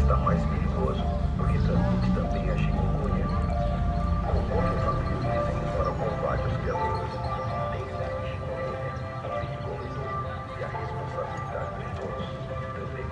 está mais perigoso, porque transmite também a chikungunya. Convoque a família e venha para o combate aos criadores. Desde a chikungunya, o perigo aumentou e a responsabilidade de todos também.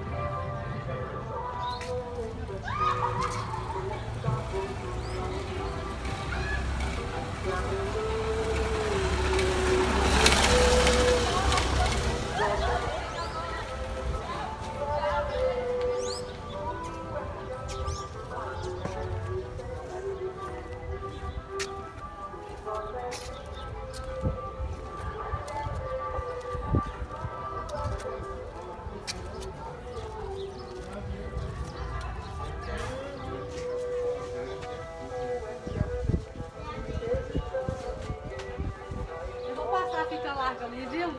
Fica larga ali, viu?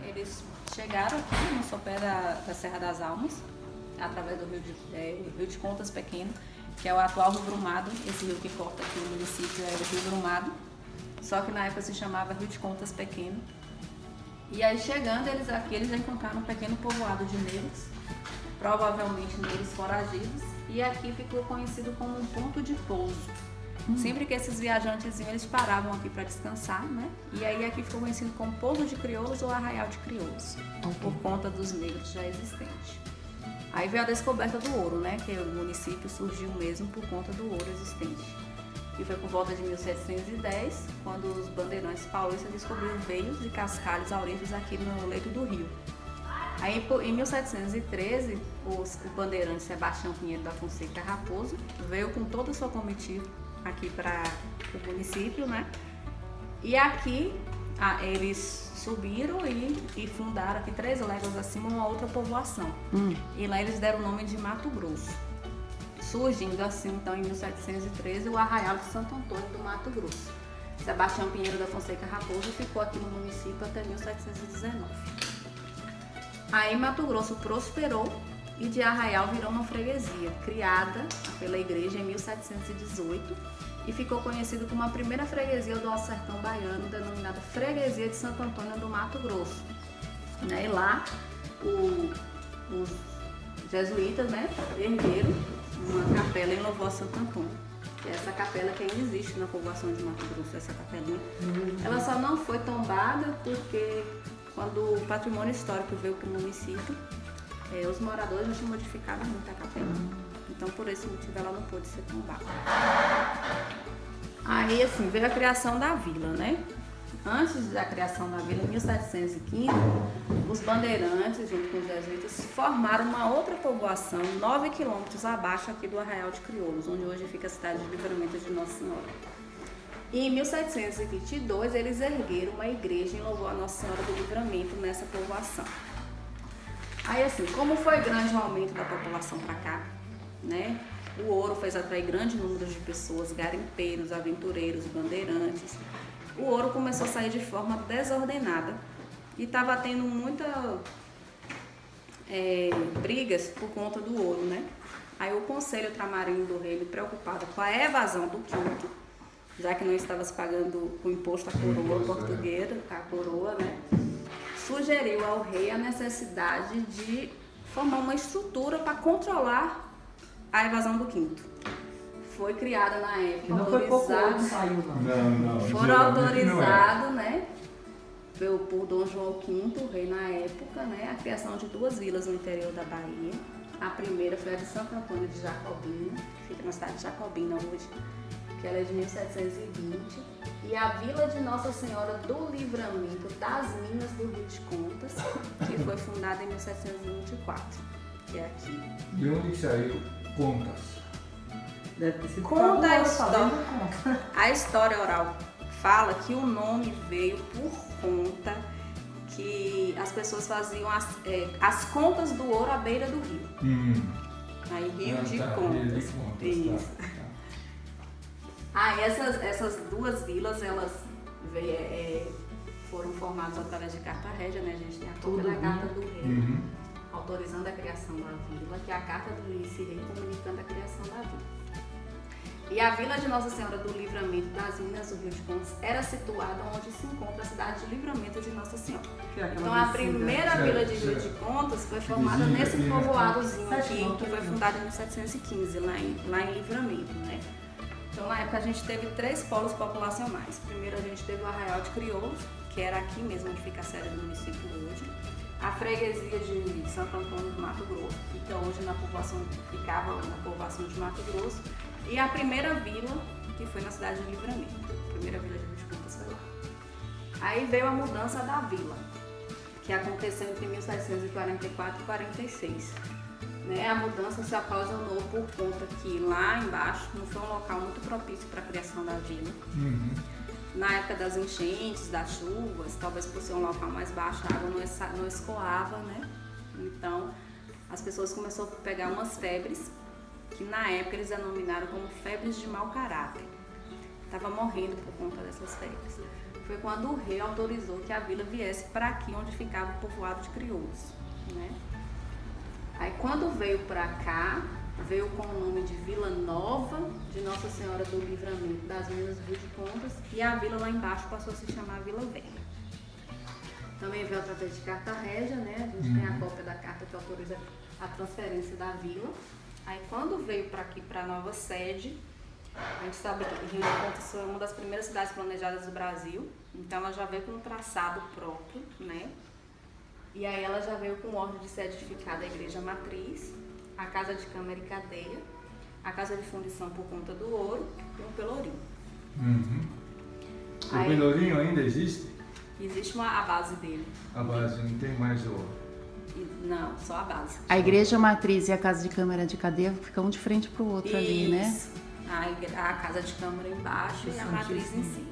Eles chegaram aqui no sopé da Serra das Almas, através do Rio de Contas Pequeno, que é o atual Rio Brumado. Esse rio que corta aqui no município era o Rio Brumado, só que na época se chamava Rio de Contas Pequeno. E aí chegando eles aqui, eles encontraram um pequeno povoado de negros, provavelmente negros foragidos, e aqui ficou conhecido como um ponto de pouso. Sempre que esses viajantes iam, eles paravam aqui para descansar, né? E aí aqui ficou conhecido como pouso de crioulos ou arraial de crioulos, por conta dos negros já existentes. Aí veio a descoberta do ouro, né? Que o município surgiu mesmo por conta do ouro existente. E foi por volta de 1710, quando os bandeirantes paulistas descobriram veios e cascalhos auríferos aqui no leito do rio. Aí, em 1713, o bandeirante Sebastião Pinheiro da Fonseca Raposo veio com toda a sua comitiva aqui para o município, né? E aqui eles subiram e fundaram aqui 3 léguas acima uma outra povoação. E lá eles deram o nome de Mato Grosso. Surgindo assim, então, em 1713, o Arraial de Santo Antônio do Mato Grosso. Sebastião Pinheiro da Fonseca Raposo ficou aqui no município até 1719. Aí Mato Grosso prosperou e de Arraial virou uma freguesia, criada pela igreja em 1718 e ficou conhecido como a primeira freguesia do Alto Sertão Baiano, denominada Freguesia de Santo Antônio do Mato Grosso. E lá os jesuítas, né, ergueram uma capela em louvor a Santo Antônio. Que é essa capela que ainda existe na povoação de Mato Grosso, essa capelinha. Ela só não foi tombada porque quando o patrimônio histórico veio para o município, os moradores já tinham modificado muito a capela. Então, por esse motivo, ela não pôde ser tombada. Aí, assim, veio a criação da vila, né? Antes da criação da vila, em 1715, os bandeirantes, junto com os jesuítas, formaram uma outra povoação, 9 quilômetros abaixo aqui do Arraial de Crioulos, onde hoje fica a cidade de Livramento de Nossa Senhora. E em 1722, eles ergueram uma igreja em louvor a Nossa Senhora do Livramento nessa povoação. Aí, assim, como foi grande o aumento da população para cá, né? O ouro fez atrair grande número de pessoas, garimpeiros, aventureiros, bandeirantes. O ouro começou a sair de forma desordenada e estava tendo muita brigas por conta do ouro, né? Aí o Conselho Ultramarino do Reino, preocupado com a evasão do quinto, já que não estava se pagando o imposto à coroa portuguesa, a coroa, né? Sugeriu ao rei a necessidade de formar uma estrutura para controlar a evasão do quinto. Foi criada na época, não foi pouco ouro que saiu, não. Foram autorizados, né, por Dom João V, o rei na época, né, a criação de 2 vilas no interior da Bahia. A primeira foi a de Santo Antônio de Jacobina, que fica na cidade de Jacobina hoje, que ela é de 1720, e a Vila de Nossa Senhora do Livramento das Minas do Rio de Contas, que foi fundada em 1724, que é aqui. De onde saiu Contas? Deve ter sido Conta a história. A história oral fala que o nome veio por conta que as pessoas faziam as contas do ouro à beira do rio. Aí Rio de Contas. Isso. Essas 2 vilas, elas foram formadas através de carta régia, né? A gente tem a cópia da carta do rei, autorizando a criação da vila, que é a carta do vice-rei comunicando a criação da vila. E a Vila de Nossa Senhora do Livramento das Minas do Rio de Contas era situada onde se encontra a cidade de Livramento de Nossa Senhora. Que é aquela Então a descida. primeira Certo, vila de Rio certo. de Contas foi formada Vizinha nesse aqui, né? povoadozinho Sete aqui, não, que foi não. fundado em 1715, lá em Livramento, né? Então na época a gente teve 3 polos populacionais. Primeiro a gente teve o Arraial de Crioulos, que era aqui mesmo onde fica a sede do município hoje. A freguesia de Santo Antônio do Mato Grosso, que fica hoje ficava na povoação de Mato Grosso. E a primeira vila, que foi na cidade de Livramento. A primeira vila de Rio de Contas foi lá. Aí veio a mudança da vila, que aconteceu entre 1744 e 46. Né? A mudança se ocasionou por conta que lá embaixo não foi um local muito propício para a criação da vila. Uhum. Na época das enchentes, das chuvas, talvez por ser um local mais baixo, a água não escoava, né? Então, as pessoas começaram a pegar umas febres, que na época eles denominaram como febres de mau caráter. Estava morrendo por conta dessas febres. Foi quando o rei autorizou que a vila viesse para aqui, onde ficava o povoado de crioulos, né? Aí, quando veio para cá, veio com o nome de Vila Nova de Nossa Senhora do Livramento das Minas do Rio de Contas, e a vila lá embaixo passou a se chamar Vila Velha. Também veio através de carta régia, né? A gente tem a cópia da carta que autoriza a transferência da vila. Aí quando veio para aqui, para a nova sede, a gente sabe que Rio de Contas foi uma das primeiras cidades planejadas do Brasil, então ela já veio com um traçado próprio, né? E aí ela já veio com ordem de ser edificada a Igreja Matriz, a Casa de Câmara e Cadeia, a Casa de Fundição por conta do ouro e um pelourinho. Uhum. O Aí- Pelourinho ainda existe? Existe a base dele. A base, não tem mais o... Não, só a base. A igreja matriz e a casa de câmara de cadeia ficam um de frente pro outro ali, né? Isso. A Casa de Câmara embaixo e a Matriz em Santíssimo. cima.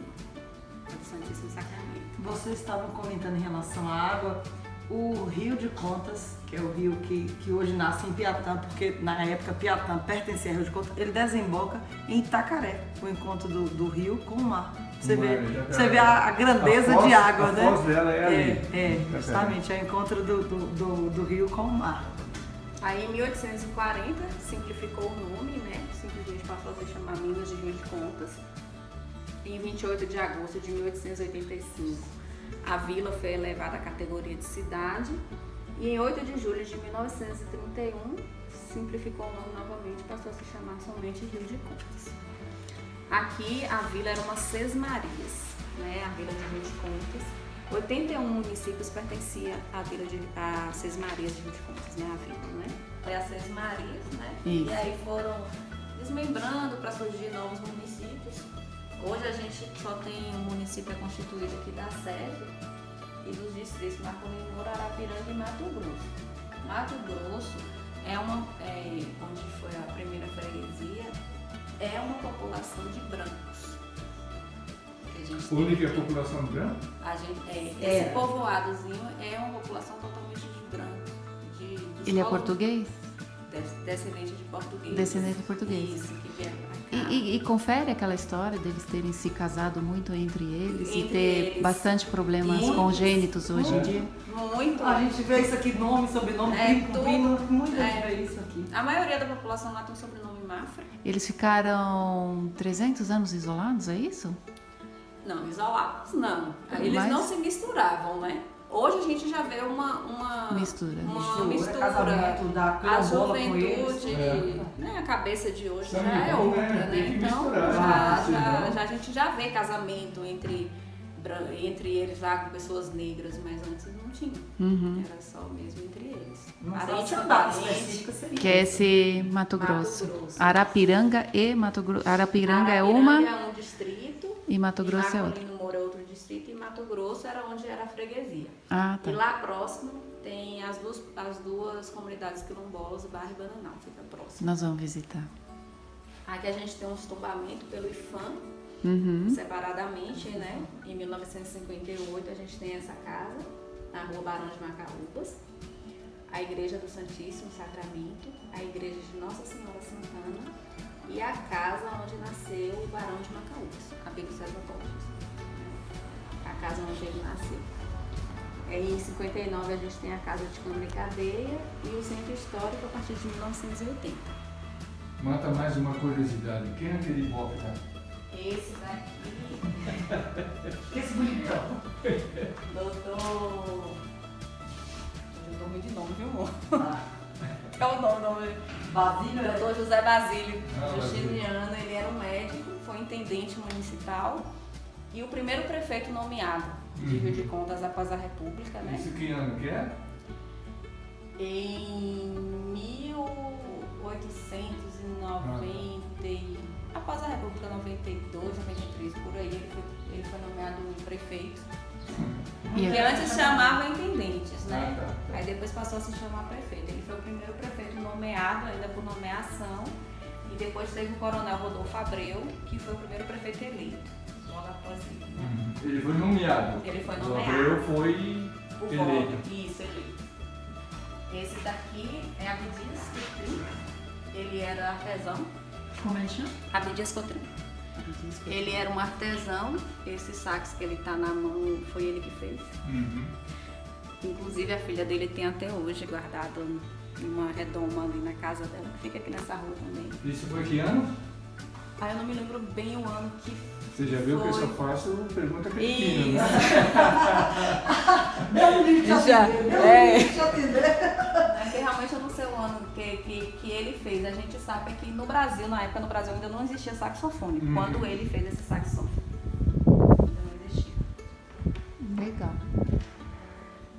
Do Santíssimo Sacramento. Vocês estavam comentando em relação à água, o Rio de Contas, que é o rio que hoje nasce em Piatã, porque na época Piatã pertencia ao Rio de Contas, ele desemboca em Itacaré, o encontro do rio com o mar. Você vê a grandeza de água, né? A foz dela é ali. É, justamente, é o encontro do rio com o mar. Aí em 1840 simplificou o nome, né? Simplesmente passou a se chamar Minas de Rio de Contas. Em 28 de agosto de 1885, a vila foi elevada à categoria de cidade. E em 8 de julho de 1931, simplificou o nome novamente e passou a se chamar somente Rio de Contas. Aqui a vila era uma Sesmarias, né? A vila de Rio de Contas. 81 municípios pertenciam à Sesmarias de Rio de Contas, né? A vila, né? Foi a Sesmarias, né? Isso. E aí foram desmembrando para surgir novos municípios. Hoje a gente só tem um município constituído aqui da sede e dos distritos Marcolino Moura, Arapiranga e Mato Grosso. Mato Grosso é onde foi a primeira freguesia, é uma população de brancos. Que a gente tem Única aqui. população branca? Esse povoadozinho é uma população totalmente de brancos. Dos Ele é povos português? Descendente de português. Descendente de português. Isso, que vieram pra cá. E confere aquela história deles terem se casado muito entre eles e Entre ter eles. bastante problemas Muitos. congênitos hoje em dia? Muito. A gente vê isso aqui, nome, sobrenome, É, primo, tudo. primo, muita gente É. vê isso aqui. A maioria da população lá tem o sobrenome Mafra. Eles ficaram 300 anos isolados, é isso? Não, isolados não. Eles Mas- não se misturavam, né? Hoje a gente já vê uma Mistura. Uma mistura. Casamento da A quilombola com eles. juventude, né, a cabeça de hoje Sabe, já é bom, outra, né? né? Tem que Então misturar, senão- a gente já vê casamento entre eles lá com pessoas negras, mas antes não tinha. Uhum. Era só mesmo entre eles. Uma Parente com cidade parente. específica seria. Que é esse Mato Mato Grosso. Grosso. Arapiranga e Mato Grosso. Arapiranga é Arapiranga uma é um distrito. e Mato Grosso é outra. Marcolino Moura é outro distrito e Mato Grosso era onde era a freguesia. Ah, tá. E lá próximo tem as duas comunidades quilombolas, Barra e Bananal, fica próximo. Nós vamos visitar. Aqui a gente tem uns tombamentos pelo IFAM, Uhum. separadamente, né? Em 1958 a gente tem essa casa, na rua Barão de Macaúbas, a Igreja do Santíssimo Sacramento, a Igreja de Nossa Senhora Santana e a casa onde nasceu o Barão de Macaúbas, Abílio César Borges. A casa onde ele nasceu. Em 59 a gente tem a Casa de Câmara e Cadeia e o Centro Histórico a partir de 1980. Mata mais uma curiosidade. Quem é aquele bofe, tá? Esse daqui, Esse bonitão. doutor... Eu tô ruim de nome, viu, amor? Ah, É o nome. Basílio, né? Doutor José Basílio, Ah, justiniano, ele era um médico, foi intendente municipal e o primeiro prefeito nomeado de Rio de Contas após a República, né? Isso que ano que é? Em 1890, após a República, 92, 93, por aí, ele foi nomeado prefeito. E Que antes chamava intendentes, né? Ah, tá. Aí depois passou a se chamar prefeito. Ele foi o primeiro prefeito nomeado, ainda por nomeação. E depois teve o coronel Rodolfo Abreu, que foi o primeiro prefeito eleito, logo após ele, né? Ele foi nomeado. Ele foi O nomeado. Abreu foi Por eleito. voto. Isso, eleito. Esse daqui é Abdias Cotrim. Ele era artesão. Como ele chama? Abdias Cotrim. Ele era um artesão. Esse sax que ele tá na mão foi ele que fez. Uhum. Inclusive a filha dele tem até hoje guardado numa redoma ali na casa dela, que fica aqui nessa rua também. Isso foi que ano? Ah, eu não me lembro bem o ano que Você já viu que eu só foi. faço pergunta Isso. cretina, né? Meu livro já Já, atendeu, meu é. livro já atendeu. É que realmente eu não sei o ano que ele fez. A gente sabe que no Brasil, na época no Brasil ainda não existia saxofone. Uhum. Quando ele fez esse saxofone. Ainda não existia. Legal.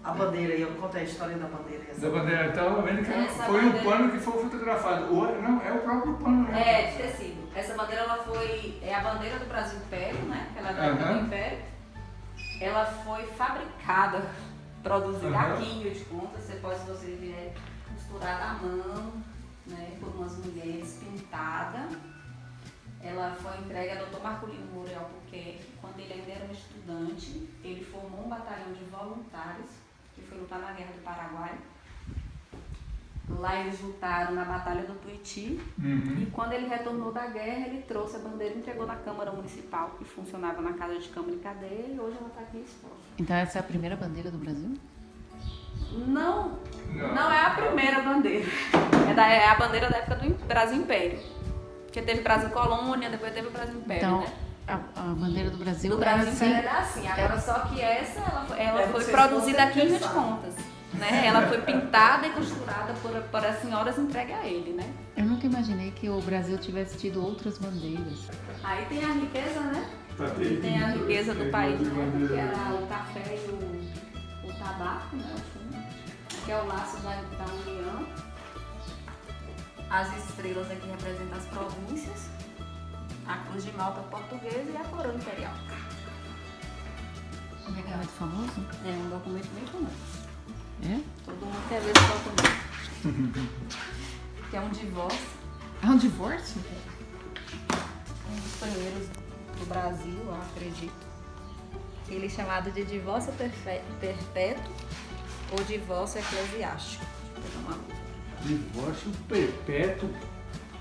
A bandeira aí, eu contei a história da bandeira. Da bandeira, estava vendo que Essa foi bandeira- um pano que foi fotografado. Não, é o próprio pano, né? É, de tecido. Essa bandeira ela foi. É a bandeira do Brasil Império, né? Ela é da época Aham. do Império. Ela foi fabricada, produzida Aham. aqui em Rio de Contas. Você pode, se você vier, costurada à mão, né? Por umas mulheres, pintada. Ela foi entregue a Dr. Marcolino Moura Albuquerque. Quando ele ainda era um estudante, ele formou um batalhão de voluntários que foi lutar na Guerra do Paraguai. Lá eles lutaram na Batalha do Tuiuti. Uhum. E quando ele retornou da guerra, ele trouxe a bandeira e entregou na Câmara Municipal, que funcionava na Casa de Câmara e Cadeia, e hoje ela está aqui exposta. Então essa é a primeira bandeira do Brasil? Não, Não. não é a primeira bandeira. É a bandeira da época do Brasil Império. Porque teve Brasil Colônia, depois teve o Brasil Império, Então né? a bandeira do Brasil Do é Brasil assim. Império era assim. Agora só que essa, ela É, foi vocês produzida podem aqui em Rio de pensar. Contas. Né? Ela foi pintada e costurada por as senhoras entregue a ele, né? Eu nunca imaginei que o Brasil tivesse tido outras bandeiras. Aí tem a riqueza, né? Tá Tem a riqueza do tem país, outra né? bandeira. Que era o café e o tabaco, né? O fumo. Aqui é o laço da União. As estrelas aqui representam as províncias. A Cruz de Malta portuguesa e a coroa imperial. É muito famoso? É um documento bem famoso. É? Todo mundo quer ver esse documento. Que é um divórcio. É um divórcio? Um dos primeiros do Brasil, eu acredito. Ele é chamado de divórcio perpétuo ou divórcio eclesiástico. Deixa eu pegar uma- Divórcio perpétuo.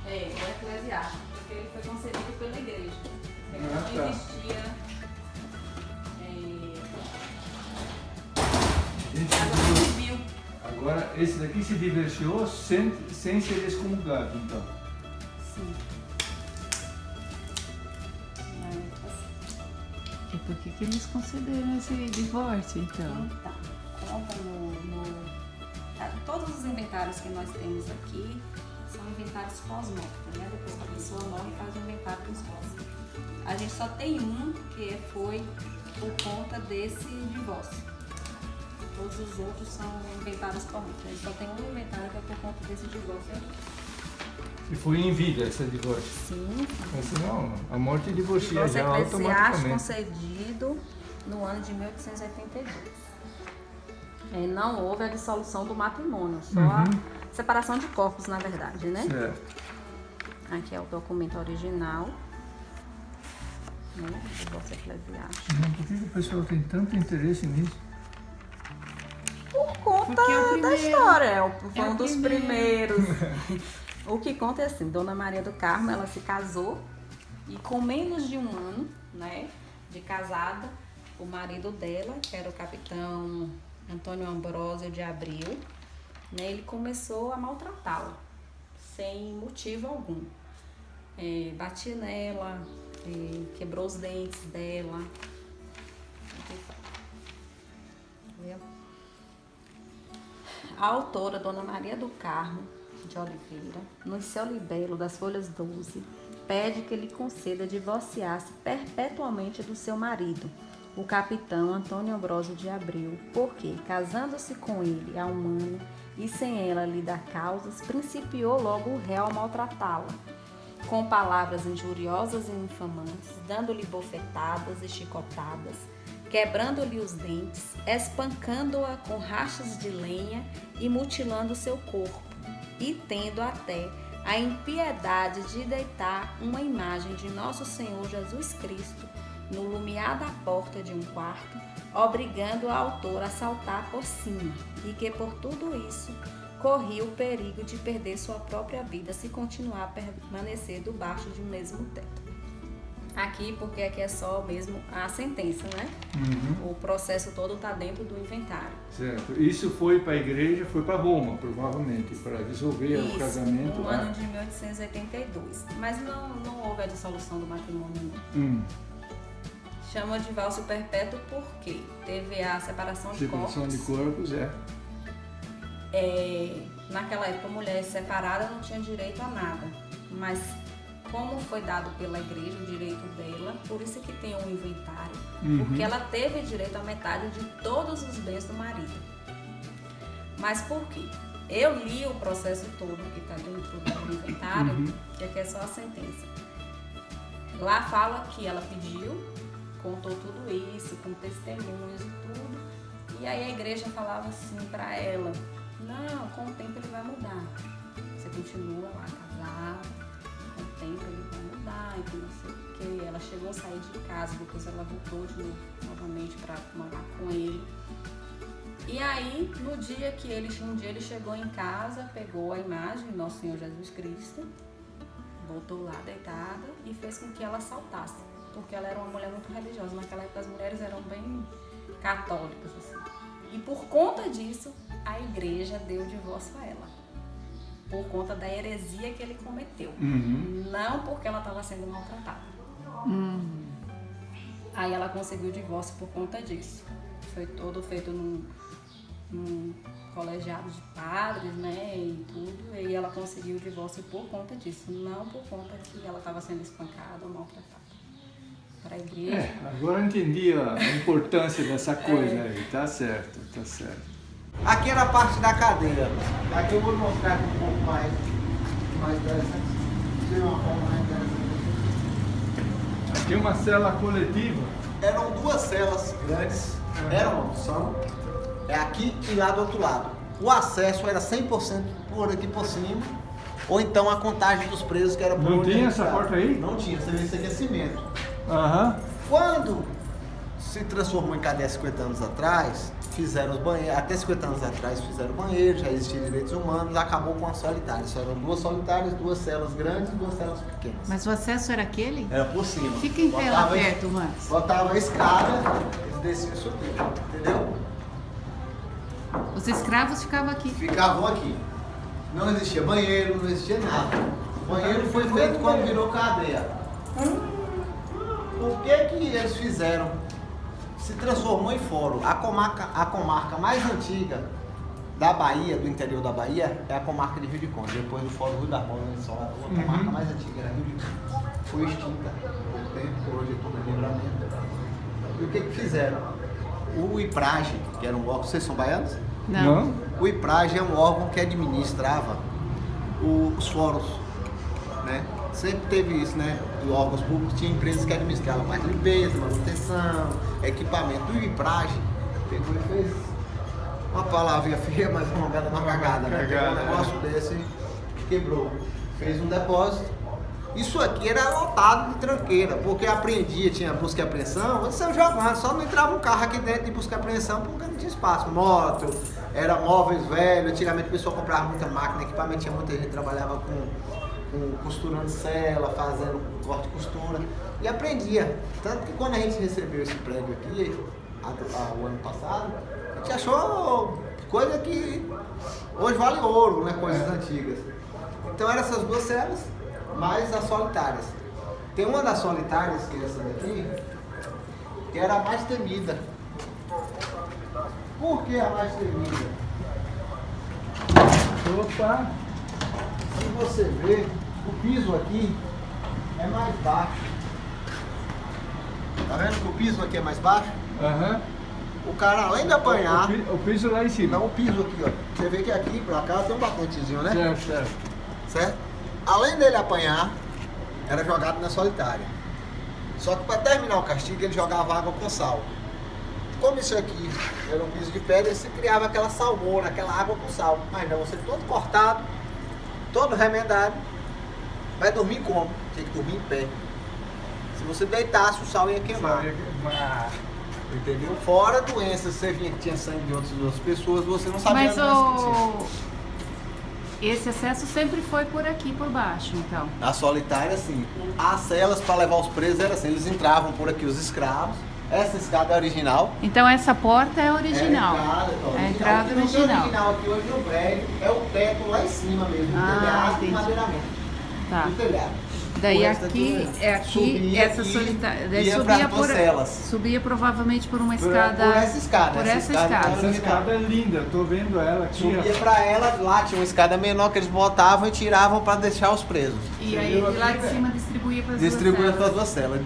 É eclesiástico, porque ele foi concebido pela igreja. Porque Ah, não tá. existia Esse casa divorcio- civil. Agora, esse daqui se divorciou sem ser excomungado, então. Sim. Assim. E por que eles concederam esse divórcio, então? Então, conta todos os inventários que nós temos aqui são inventários pós-mortem, né? Depois que a pessoa morre, faz o inventário pós-mortem. A gente só tem um que foi por conta desse divórcio. Todos os outros são inventários pós-mortem. A gente só tem um inventário que é por conta desse divórcio aqui. E foi em vida esse divórcio. Sim. Mas não, a morte divorcia Divórcio já eclesiástico automaticamente. concedido no ano de 1882. Não houve a dissolução do matrimônio, só a separação de corpos, na verdade, né? Certo. Aqui é o documento original, né? Divórcio eclesiástico. Por que o pessoal tem tanto interesse nisso? Por conta Porque é o da primeiro. história, foi É um o dos primeiro. primeiros. O que conta é assim, Dona Maria do Carmo, ela se casou e com menos de um ano, né, de casada, o marido dela, que era o capitão Antônio Ambrósio de Abril, né, ele começou a maltratá-la. sem motivo algum. Batia nela, quebrou os dentes dela. A autora, Dona Maria do Carmo de Oliveira, no seu libelo das folhas 12, pede que lhe conceda divorciar-se perpetuamente do seu marido, o capitão Antônio Ambrósio de Abreu, porque, casando-se com ele há um ano e sem ela lhe dar causas, principiou logo o réu a maltratá-la, com palavras injuriosas e infamantes, dando-lhe bofetadas e chicotadas, quebrando-lhe os dentes, espancando-a com rachas de lenha e mutilando seu corpo, e tendo até a impiedade de deitar uma imagem de Nosso Senhor Jesus Cristo no lumiar da porta de um quarto, obrigando a autora a saltar por cima, e que por tudo isso corria o perigo de perder sua própria vida se continuar a permanecer debaixo de um mesmo teto. Aqui, porque aqui é só mesmo a sentença, né? O processo todo está dentro do inventário. Certo. Isso foi para a igreja, foi para Roma, provavelmente, para dissolver o casamento. No ano de 1882. Mas não houve a dissolução do matrimônio, não. Chama de divórcio perpétuo porque teve a separação de corpos. Separação de corpos, Naquela época, a mulher separada não tinha direito a nada. Mas como foi dado pela igreja o direito dela, por isso que tem um inventário, porque ela teve direito à metade de todos os bens do marido. Mas por quê? Eu li o processo todo que está dentro do inventário, que aqui é só a sentença. Lá fala que ela pediu, contou tudo isso, com testemunhos e tudo, e aí a igreja falava assim para ela: não, com o tempo ele vai mudar, você continua lá casada, com o tempo ele vai mudar, então não sei o que. Ela chegou a sair de casa, depois ela voltou de novo, novamente para morar com ele. E aí, no dia que um dia ele chegou em casa, pegou a imagem do Nosso Senhor Jesus Cristo, botou lá deitada e fez com que ela saltasse, porque ela era uma mulher muito religiosa. Naquela época as mulheres eram bem católicas, assim. E por conta disso, a igreja deu o divórcio a ela. Por conta da heresia que ele cometeu. Não porque ela estava sendo maltratada. Aí ela conseguiu o divórcio por conta disso. Foi todo feito num colegiado de padres, né, e tudo. E ela conseguiu o divórcio por conta disso. Não por conta que ela estava sendo espancada ou maltratada. Para a igreja. Agora eu entendi a importância dessa coisa aí. Tá certo, tá certo. Aqui era a parte da cadeia. Aqui eu vou mostrar aqui um pouco mais dessa. De uma forma mais interessante. Aqui é uma cela coletiva. Eram duas celas grandes. São aqui e lá do outro lado. O acesso era 100% por aqui por cima. Ou então a contagem dos presos, que era por Não onde tinha eles essa entravam. porta aí? Não tinha. Você vê, isso aqui é cimento. Quando se transformou em cadeia 50 anos atrás, fizeram os banheiros, até 50 anos atrás fizeram banheiro, já existiam direitos humanos, acabou com as solitárias. Só eram duas solitárias, duas celas grandes e duas celas pequenas. Mas o acesso era aquele? Era por cima. Fica em pé lá perto, Max. Botava a escada, eles desciam e subiam, entendeu? Os escravos ficavam aqui. Ficavam aqui. Não existia banheiro, não existia nada. O banheiro foi feito quando virou cadeia. Por que eles fizeram? Se transformou em fórum. A comarca mais antiga da Bahia, do interior da Bahia, é a comarca de Rio de Conde. Depois do Fórum Rio das Modas, a comarca mais antiga era Rio de Conde. Foi extinta por tempo, hoje é tudo livramento. E o que fizeram? O IPRAGE, que era um órgão, vocês são baianos? Não. O IPRAGE é um órgão que administrava os fóruns, né? Sempre teve isso, né? Os órgãos públicos tinham empresas que administravam mais limpeza, manutenção, equipamento. O IPRAGE pegou e fez uma palavrinha feia, mas uma bela cagada, né? Pegou um negócio desse e quebrou. Fez um depósito. Isso aqui era lotado de tranqueira, porque apreendia, tinha busca e apreensão, eles saiam jogando, só não entrava um carro aqui dentro de busca e apreensão porque não tinha espaço. Moto, era móveis velhos, antigamente o pessoal comprava muita máquina, equipamento, tinha muita gente que trabalhava com costurando cela, fazendo corte e costura, e aprendia. Tanto que quando a gente recebeu esse prédio aqui, o ano passado, a gente achou coisa que hoje vale ouro, né? Coisas antigas. Então eram essas duas celas, mais as solitárias. Tem uma das solitárias, que é essa daqui, que era a mais temida. Por que a mais temida? Opa! Se você ver, o piso aqui é mais baixo. Tá vendo que o piso aqui é mais baixo? Aham. O cara, além de apanhar, O piso lá em cima. não o piso aqui, ó. Você vê que aqui pra cá tem um batentezinho, né? Certo, certo. Certo? Além dele apanhar, era jogado na solitária. Só que para terminar o castigo, ele jogava água com sal. Como isso aqui era um piso de pedra, se criava aquela salmoura, aquela água com sal. Mas não, você todo cortado, todo remendado, vai dormir como? Tem que dormir em pé. Se você deitasse, o sal ia queimar. Entendeu? Fora doenças, você vinha que tinha sangue de outras pessoas, você não sabia Mas a doença que tinha. esse acesso sempre foi por aqui, por baixo, então. A solitária, sim. As celas para levar os presos era assim, eles entravam por aqui, os escravos. Essa escada é original. Então essa porta é original. É a entrada O que não tem original. original aqui hoje no prédio é o teto lá em cima mesmo, Ah, o telhado e entendi. madeiramento. Tá. O telhado. Daí O resto aqui, tudo é aqui, subia essa aqui, solitária. Daí ia subia pras duas celas. subia provavelmente por uma escada. Por essa escada. Por essa escada. Essa escada é linda, eu tô vendo ela aqui. Subia ó. pra ela, lá tinha uma escada menor que eles botavam e tiravam para deixar os presos. E aí de lá de cima distribuía para as Distribuía duas para as duas celas.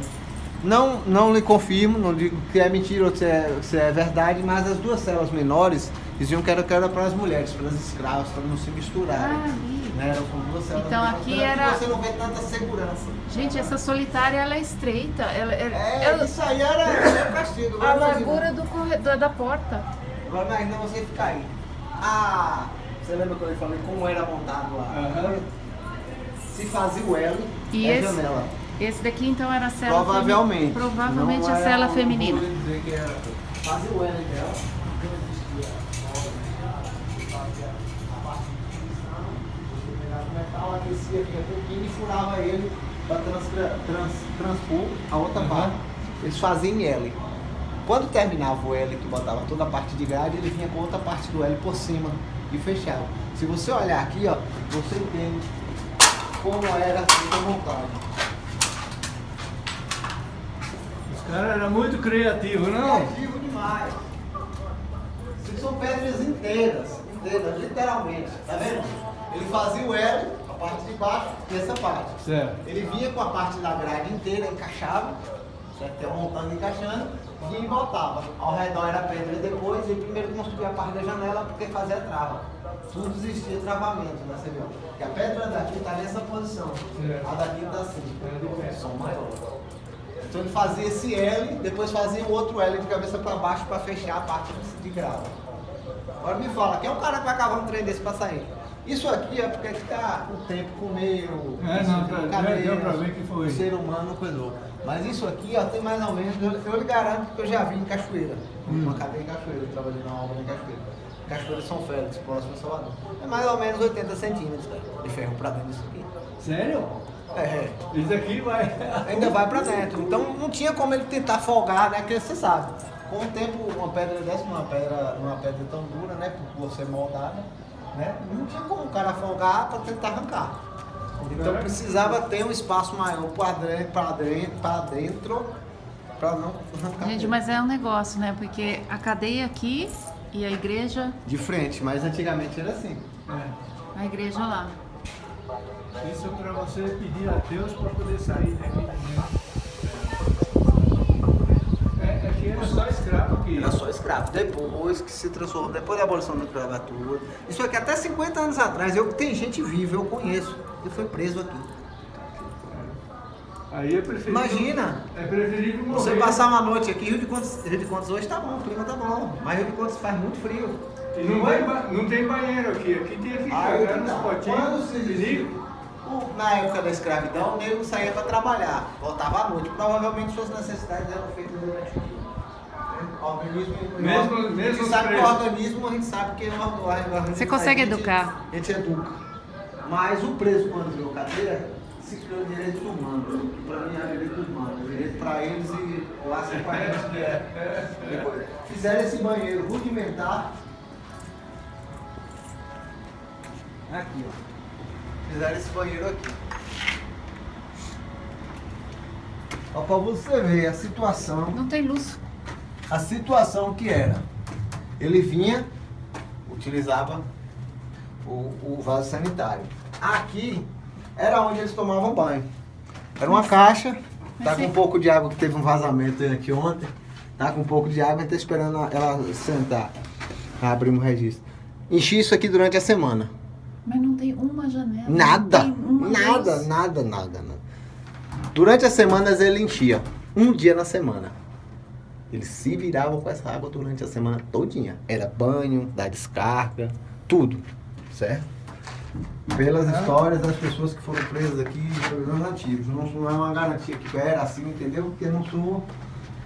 Não lhe confirmo, não digo que é mentira ou se é verdade, mas as duas celas menores diziam que era para as mulheres, para as escravas, para não se misturarem. Ah, ali. Né? Eram com duas celas Então, menores, aqui para que era- você não vê tanta segurança. Gente, essa solitária ela é estreita. Isso aí era castigo. A Agora largura do corredor da porta. Agora imagina você ficar aí. Ah, você lembra quando eu falei como era montado lá? Aham. Se fazia o L, E é esse- janela. Esse daqui então era a cela Provavelmente. feminina. Provavelmente Não a é cela um- feminina. Vou dizer que era. Fazia o L dela, porque não existia fazia a parte de fixação, você pegava o metal, aquecia aqui um pouquinho e furava ele para transpor a outra parte. Eles faziam em L. Quando terminava o L, que botava toda a parte de grade, ele vinha com outra parte do L por cima e fechava. Se você olhar aqui, ó, você entende como era feita a montagem. Os caras eram muito criativos, não? Criativo demais. Isso são pedras inteiras, literalmente. Tá vendo? Ele fazia o L, a parte de baixo e essa parte. Certo. Ele vinha com a parte da grade inteira, encaixava, certo? Ia montando e encaixando, vinha e voltava. Ao redor era pedra depois, e primeiro construía a parte da janela porque fazia trava. Tudo existia travamento, né? Você viu? E a pedra daqui está nessa posição, Certo. a daqui está assim, Era de pé. som maior. Então ele fazia esse L, depois fazia o outro L de cabeça para baixo para fechar a parte de grava. Agora me fala, quem é o cara que vai cavar um trem desse para sair? Isso aqui é porque o tempo comeu, Deu pra ver que foi. o ser humano coisou. Mas isso aqui, ó, tem mais ou menos, eu lhe garanto que eu já vi em Cachoeira, uma cadeia em Cachoeira, eu trabalhei numa obra em Cachoeira. Cachoeira São Félix, próximo a Salvador. É mais ou menos 80 centímetros, cara, de ferro para dentro disso aqui. Sério? É. Isso aqui vai. Ainda vai pra dentro. Então não tinha como ele tentar folgar, né? Porque você sabe, com o tempo uma pedra dessa, uma pedra tão dura, né? Por ser moldada, né? Não tinha como o cara folgar para tentar arrancar. Então precisava ter um espaço maior para dentro, para não arrancar. Gente, dentro. mas é um negócio, né? Porque a cadeia aqui e a igreja De frente, mas antigamente era assim. É. a igreja lá. Isso é para você pedir a Deus para poder sair daqui de dentro. Aqui era só escravo aqui. Era só escravo. Depois que se transformou, depois da abolição da escravatura. Isso aqui até 50 anos atrás, tem gente viva, eu conheço, que foi preso aqui. Aí é preferível. Imagina! É preferível morrer. Você passar uma noite aqui, Rio de Contas hoje tá bom, o clima tá bom, mas Rio de Contas faz muito frio. E não tem banheiro aqui. Aqui tinha que Aí jogar que nos tá. potinhos. Quando se existiu, na época da escravidão, o nego saía para trabalhar, voltava à noite. Provavelmente suas necessidades eram feitas durante o dia. Organismo, Mesmo a gente os sabe que o presos. organismo, a gente sabe que o organismo Você consegue a gente- educar. A gente educa. Mas o preso, quando virou cadeira, se criou direitos humanos. Que para mim é direito humano. Direito para eles e lá se parece que é. Depois, fizeram esse banheiro rudimentar. Aqui, ó. Fizeram esse banheiro aqui. Ó, pra você ver a situação. Não tem luz. A situação que era. Ele vinha, utilizava o vaso sanitário. Aqui era onde eles tomavam banho. Era uma caixa, tá com um pouco de água, que teve um vazamento aqui ontem. Tá com um pouco de água, a gente tá esperando ela sentar. Abrimos o registro. Enchi isso aqui durante a semana. Mas não tem uma janela. Nada, não tem uma nada, luz. nada. Durante as semanas ele enchia. Um dia na semana. Eles se viravam com essa água durante a semana todinha. Era banho, dar descarga, tudo. Certo? Pelas histórias das pessoas que foram presas aqui, problemas antigos. Não é uma garantia que era assim, entendeu? Porque eu não sou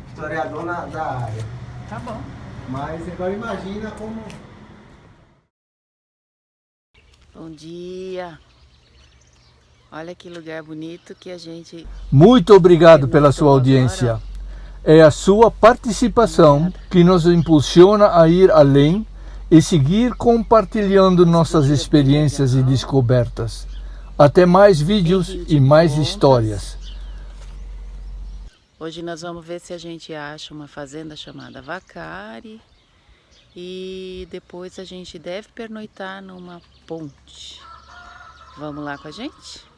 historiador da área. Tá bom. Mas agora imagina como... Bom dia. Olha que lugar bonito que a gente... Muito obrigado pela sua audiência. É a sua participação que nos impulsiona a ir além e seguir compartilhando nossas experiências e descobertas. Até mais vídeos e mais histórias. Hoje nós vamos ver se a gente acha uma fazenda chamada Vacari. E depois a gente deve pernoitar numa ponte. Vamos lá com a gente?